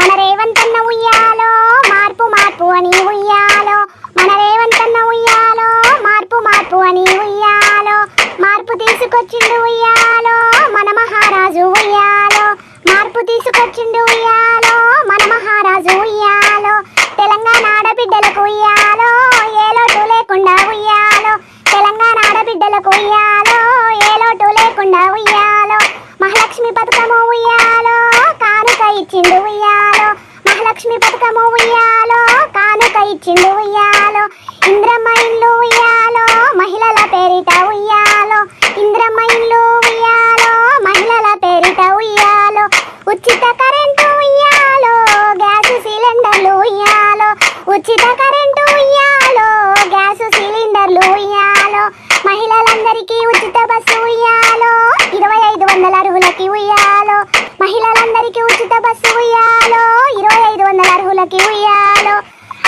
మన రేవంతన్న ఉయ్యాలో మార్పు మార్పు అని ఉయ్యాలో, మన రేవంతన్న ఉయ్యాలో మార్పు మార్పు అని ఉయ్యాలో, మార్పు తీసుకొచ్చిండు ఉయ్యాలో మన మహారాజు ఉయ్యాలో, మార్పు తీసుకొచ్చిండు ఉయ్యాలో మన మహారాజు ఉయ్యాలో, తెలంగాణ ఆడబిడ్డలకు ఉయ్యాలో ఏ లోటు లేకుండా ఉయ్యాలో, తెలంగాణ ఆడబిడ్డలకు ఉయ్యాలో ఏ లోటు లేకుండా ఉయ్యాలో, మహాలక్ష్మి పథకము ఉయ్యాలో కానుక ఇచ్చిండు ఉయ్యాలో, మహాలక్ష్మి పథకము ఉయ్యాలో కానుక ఇచ్చిండు ఉయ్యాలో, ఇంద్రమ్మ ఇల్లు ఉయ్యాలో మహిళల పేరిట ఉయ్యాలో, ఇంద్రమ్మ ఇల్లు ఉయ్యాలో మహిళల పేరిట ఉయ్యాలో, ఉచిత కరెంటు ఉయ్యాలో గ్యాస్ సిలిండర్లు ఉయ్యాలో, ఉచిత కరెంటు ఉయ్యాలో గ్యాస్ సిలిండర్లు ఉయ్యాలో, మహిళలందరికీ ఉచిత బస్సు ఉయ్యాలో 2500 అర్హులకి ఉయ్యాలో, మహిళలందరికీ ఉచిత బస్సు ఉయ్యాలో 2500 అర్హులకి ఉయ్యాలో,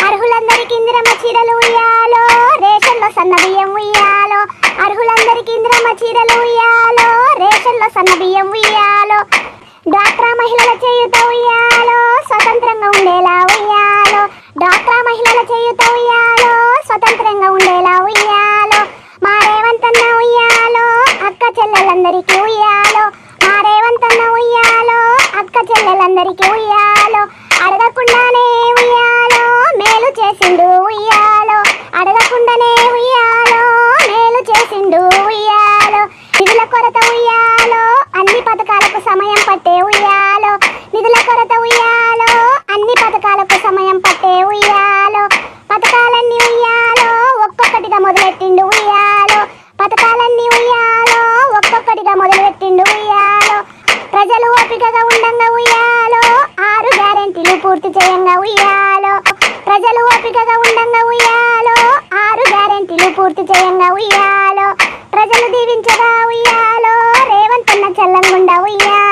అర్హులందరికీ ఇందిరమ్మ చీరలు ఉయ్యాలో రేషన్లో సన్న బియ్యం ఉయ్యాలో, అర్హులందరికీ ఇందిరమ్మ చీరలు ఉయ్యాలో రేషన్లో సన్న బియ్యం ఉయ్యాలో, డ్వాక్రా మహిళల చేయూత ఉయ్యాలో స్వతంత్రంగా ఉండేలా ఉయ్యాలో, డ్వాక్రా మహిళల చేయూత ఉయ్యాలో స్వతంత్రంగా ఉండేలా ఉయ్యాలో, మా రేవంతన్న ఉయ్యాలో అక్క చెల్లెలందరికీ ఉయ్యాలో, మా రేవంతన్న ఉయ్యాలో అక్క చెల్లెలందరికీ ఉయ్యాలో, అడగకుండానే ఉయ్యాలో మేలు చేసిండు ఉయ్యాలో, అడగకుండానే ఉయ్యాలో మేలు చేసిండు ఉయ్యాలో, నిధుల కొరత ఉయ్యాలో అన్ని పథకాలకు సమయం పట్టే ఉయ్యాలో, నిధుల కొరత ఉయ్యాలో అన్ని పథకాలకు సమయం పట్టే ఉయ్యాలో, పథకాలన్నీ ఉయ్యాలో ఒక్కొక్కటిగా మొదలెట్టిండు ఉయ్యాలో, పథకాలన్నీ ఉయ్యాలో ఒక్కొక్కటిగా మొదలుపెట్టిండు ఉయ్యాలో, ప్రజలు ఓపికగా ఉండంగా ఉయ్యాలో 6 గ్యారెంటీలు పూర్తి చేయంగా ఉయ్యాలో, ప్రజలు ఓపికగా ఉండంగా ఉయ్యాలో 6 గ్యారెంటీలు పూర్తి చేయంగా ఉయ్యాలో, ప్రజలు దీవించగా ఉయ్యాలో రేవంతన్న చల్లంగుండా ఉయ్యాలో.